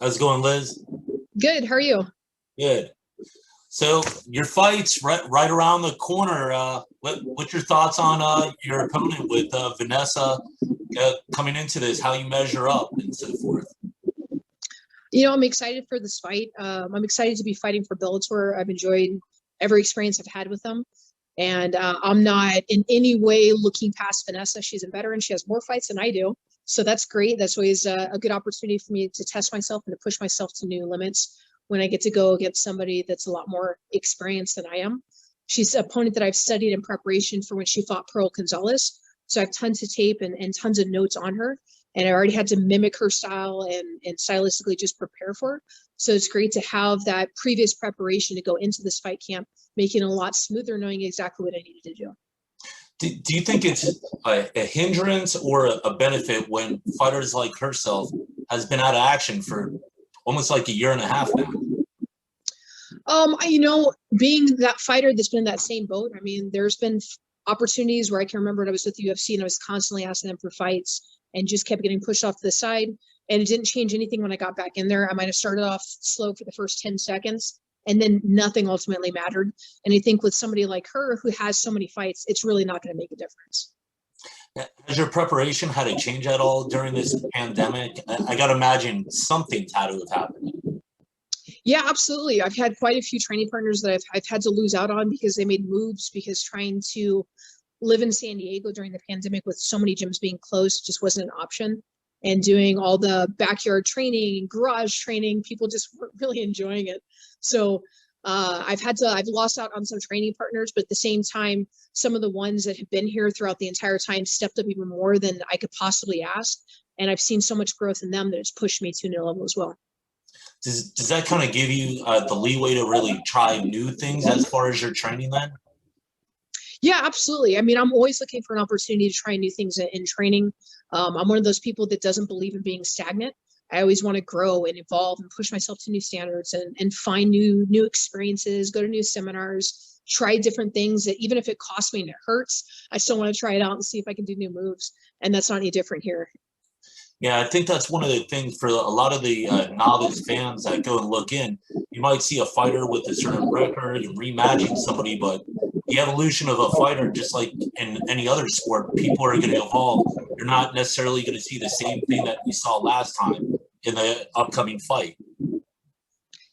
How's it going, Liz? Good. How are you? Good. So your fight's right around the corner. What's your thoughts on your opponent with Vanessa coming into this? How you measure up and so forth? I'm excited for this fight. I'm excited to be fighting for Bellator. I've enjoyed every experience I've had with them. And I'm not in any way looking past Vanessa. She's a veteran. She has more fights than I do. So that's great. That's always a good opportunity for me to test myself and to push myself to new limits when I get to go against somebody that's a lot more experienced than I am. She's an opponent that I've studied in preparation for when she fought Pearl Gonzalez. So I have tons of tape and tons of notes on her. And I already had to mimic her style and stylistically just prepare for her. So it's great to have that previous preparation to go into this fight camp, making it a lot smoother, knowing exactly what I needed to do. Do you think it's a hindrance or a benefit when fighters like herself has been out of action for almost like a year and a half now? Being that fighter that's been in that same boat, I mean, there's been opportunities where I can remember when I was with the UFC and I was constantly asking them for fights and just kept getting pushed off to the side. And it didn't change anything when I got back in there. I might have started off slow for the first 10 seconds and then nothing ultimately mattered. And I think with somebody like her who has so many fights, it's really not going to make a difference. Has your preparation had to change at all during this pandemic? I got to imagine something's had to have happened. Yeah, absolutely. I've had quite a few training partners that I've had to lose out on because they made moves, because trying to live in San Diego during the pandemic with so many gyms being closed just wasn't an option. And doing all the backyard training, garage training, people just weren't really enjoying it. So I've lost out on some training partners, but at the same time, some of the ones that have been here throughout the entire time stepped up even more than I could possibly ask. And I've seen so much growth in them that it's pushed me to a new level as well. Does that kind of give you the leeway to really try new things as far as your training then? Yeah, absolutely. I mean, I'm always looking for an opportunity to try new things in training. I'm one of those people that doesn't believe in being stagnant. I always want to grow and evolve and push myself to new standards and find new experiences, go to new seminars, try different things that even if it costs me and it hurts, I still want to try it out and see if I can do new moves. And that's not any different here. Yeah, I think that's one of the things for a lot of the novice fans that go and look in. You might see a fighter with a certain record and rematching somebody, but the evolution of a fighter, just like in any other sport, people are going to evolve. You're not necessarily going to see the same thing that you saw last time in the upcoming fight.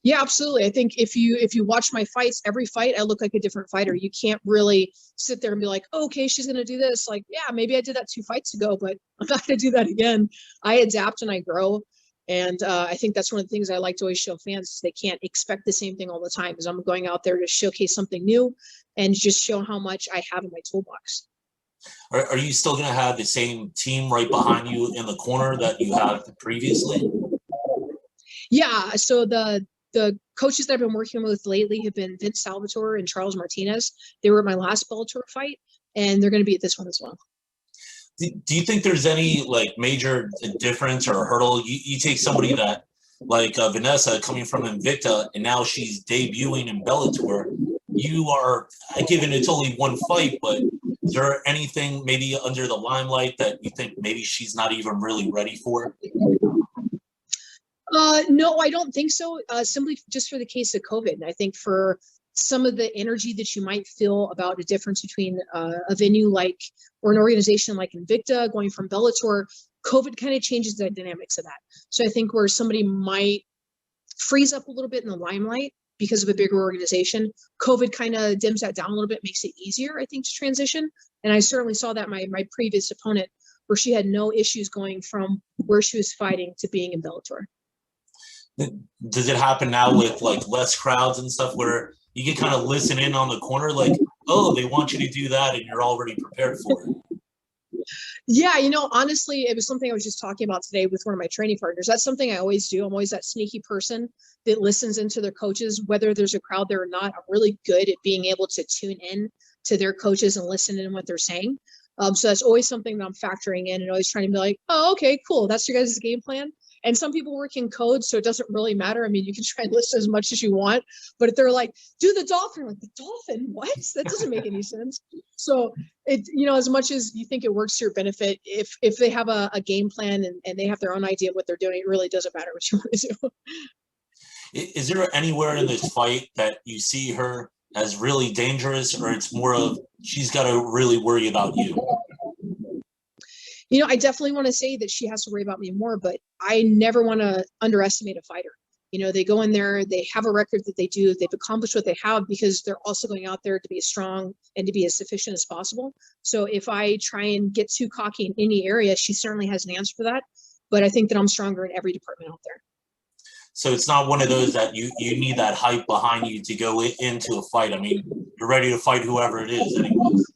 Yeah, absolutely. I think if you watch my fights, every fight I look like a different fighter. You can't really sit there and be like, oh, okay, she's gonna do this. Like, yeah, maybe I did that 2 fights ago, but I'm not gonna do that again. I adapt and I grow. And I think that's one of the things I like to always show fans. They can't expect the same thing all the time, because I'm going out there to showcase something new and just show how much I have in my toolbox. Are you still going to have the same team right behind you in the corner that you had previously? Yeah, so the coaches that I've been working with lately have been Vince Salvatore and Charles Martinez. They were at my last Bellator fight, and they're going to be at this one as well. Do you think there's any like major difference or hurdle? You take somebody that like Vanessa coming from Invicta and now she's debuting in Bellator. You are given it's only one fight, but is there anything maybe under the limelight that you think maybe she's not even really ready for? No, I don't think so. Simply just for the case of COVID. And I think for some of the energy that you might feel about a difference between a venue like, or an organization like Invicta going from Bellator, COVID kind of changes the dynamics of that. So I think where somebody might freeze up a little bit in the limelight because of a bigger organization, COVID kind of dims that down a little bit, makes it easier, I think, to transition. And I certainly saw that my previous opponent, where she had no issues going from where she was fighting to being in Bellator. Does it happen now with like less crowds and stuff where you can kind of listen in on the corner, like, oh, they want you to do that and you're already prepared for it? Yeah, honestly, it was something I was just talking about today with one of my training partners. That's something I always do. I'm always that sneaky person that listens into their coaches, whether there's a crowd there or not. I'm really good at being able to tune in to their coaches and listen in what they're saying. So that's always something that I'm factoring in and always trying to be like, oh, okay, cool. That's your guys' game plan. And some people work in code, so it doesn't really matter. I mean, you can try and listen as much as you want, but if they're like, do the dolphin, like, the dolphin, what? That doesn't make any sense. So it, you know, as much as you think it works to your benefit, if they have a game plan and they have their own idea of what they're doing, it really doesn't matter what you want to do. Is there anywhere in this fight that you see her as really dangerous, or it's more of she's got to really worry about you? You know, I definitely want to say that she has to worry about me more, but I never want to underestimate a fighter. You know, they go in there, they have a record that they do, they've accomplished what they have because they're also going out there to be strong and to be as sufficient as possible. So if I try and get too cocky in any area, she certainly has an answer for that. But I think that I'm stronger in every department out there. So it's not one of those that you need that hype behind you to go into a fight. I mean, you're ready to fight whoever it is anyways.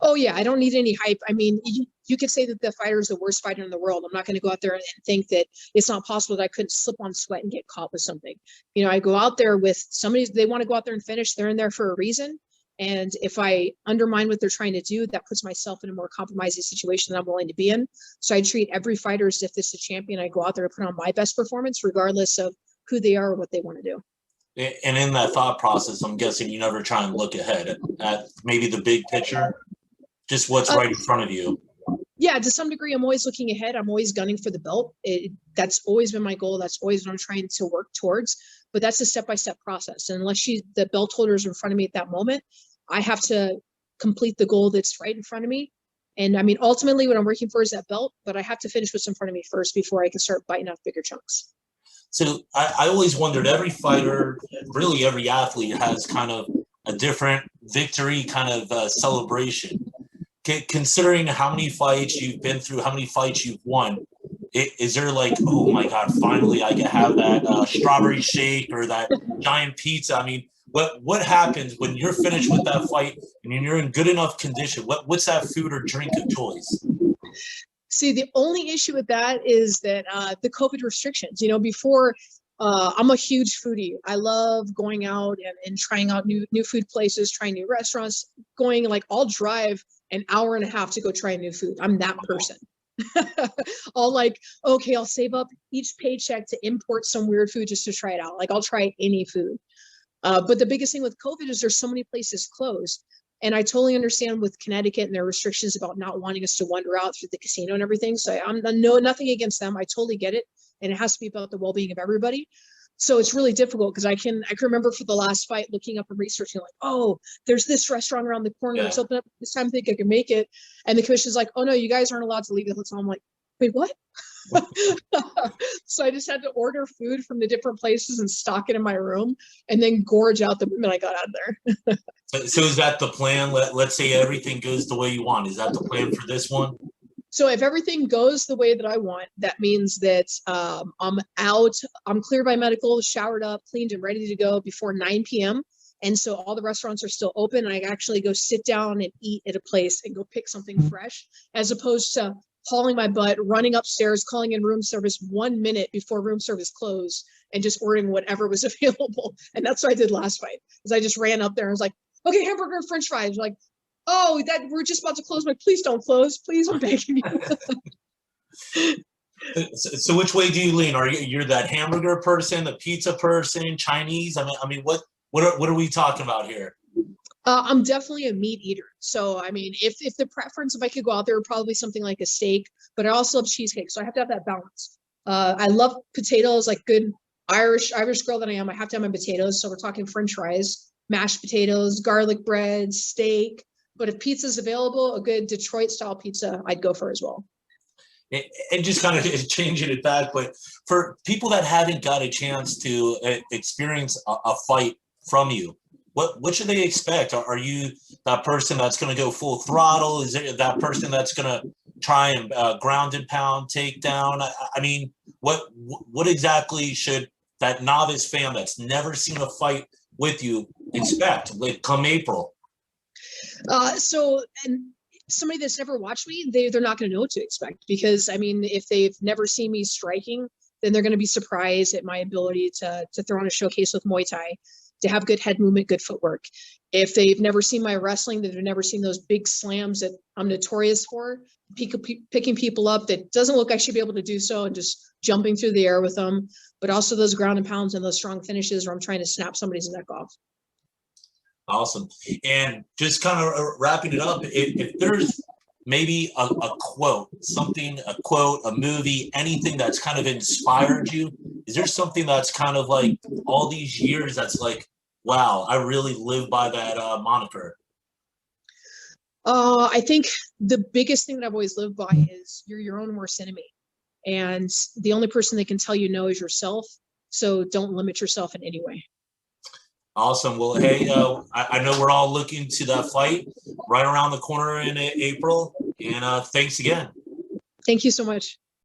Oh, yeah, I don't need any hype. I mean, you could say that the fighter is the worst fighter in the world. I'm not going to go out there and think that it's not possible that I couldn't slip on sweat and get caught with something. You know, I go out there with somebody, they want to go out there and finish. They're in there for a reason. And if I undermine what they're trying to do, that puts myself in a more compromising situation than I'm willing to be in. So I treat every fighter as if it's a champion. I go out there and put on my best performance, regardless of who they are or what they want to do. And in that thought process, I'm guessing you never try and look ahead at maybe the big picture, just what's right in front of you. Yeah, to some degree, I'm always looking ahead. I'm always gunning for the belt. That's always been my goal. That's always what I'm trying to work towards. But that's a step-by-step process. And unless the belt holder is in front of me at that moment, I have to complete the goal that's right in front of me. And I mean, ultimately, what I'm working for is that belt, but I have to finish what's in front of me first before I can start biting off bigger chunks. So I always wondered, every fighter, really every athlete has kind of a different victory kind of celebration. Considering how many fights you've been through, how many fights you've won, is there like, oh my God, finally I can have that strawberry shake or that giant pizza? I mean, what happens when you're finished with that fight and you're in good enough condition? What's that food or drink of choice? See, the only issue with that is that the COVID restrictions. You know, before I'm a huge foodie. I love going out and trying out new food places, trying new restaurants, I'll drive an hour and a half to go try new food. I'm that person. I'll save up each paycheck to import some weird food just to try it out. Like, I'll try any food. But the biggest thing with COVID is there's so many places closed. And I totally understand with Connecticut and their restrictions about not wanting us to wander out through the casino and everything. So nothing against them. I totally get it. And it has to be about the well-being of everybody. So it's really difficult because I can remember for the last fight looking up and researching like, oh, there's this restaurant around the corner. It's open up this time. I think I can make it. And the commission's like, oh no, you guys aren't allowed to leave the hotel. I'm like, wait, what? So I just had to order food from the different places and stock it in my room and then gorge out the moment I got out of there. So is that the plan? Let's say everything goes the way you want. Is that the plan for this one? So if everything goes the way that I want, that means that I'm out, I'm cleared by medical, showered up, cleaned and ready to go before 9 p.m. And so all the restaurants are still open. And I actually go sit down and eat at a place and go pick something fresh, as opposed to hauling my butt, running upstairs, calling in room service 1 minute before room service closed and just ordering whatever was available. And that's what I did last fight, is I just ran up there and was like, okay, hamburger and french fries. Like, oh, that we're just about to close. I'm like, please don't close. Please, I'm begging you. So which way do you lean? You're that hamburger person, the pizza person, Chinese? I mean, what are we talking about here? I'm definitely a meat eater. So, I mean, if the preference, if I could go out there, would probably something like a steak, but I also love cheesecake. So I have to have that balance. I love potatoes, like good Irish girl that I am. I have to have my potatoes. So we're talking french fries, mashed potatoes, garlic bread, steak. But if pizza's available, a good Detroit style pizza, I'd go for as well. And just kind of changing it back, but for people that haven't got a chance to experience a fight from you, what should they expect? Are you that person that's going to go full throttle? Is it that person that's going to try and ground and pound, take down? I mean, what exactly should that novice fan that's never seen a fight with you expect, like, come April? And somebody that's never watched me, they're not going to know what to expect, because I mean, if they've never seen me striking, then they're going to be surprised at my ability to throw on a showcase with Muay Thai. to have good head movement, good footwork. If they've never seen my wrestling, that they've never seen those big slams that I'm notorious for, picking people up that doesn't look like I should be able to do so, and just jumping through the air with them, but also those ground and pounds and those strong finishes where I'm trying to snap somebody's neck off. Awesome. And just kind of wrapping it up, if there's maybe a quote, a movie, anything that's kind of inspired you, is there something that's kind of like all these years that's like, wow, I really live by that moniker? I think the biggest thing that I've always lived by is you're your own worst enemy. And the only person that can tell you no is yourself. So don't limit yourself in any way. Awesome. Well, hey, I know we're all looking to that fight right around the corner in April. And thanks again. Thank you so much.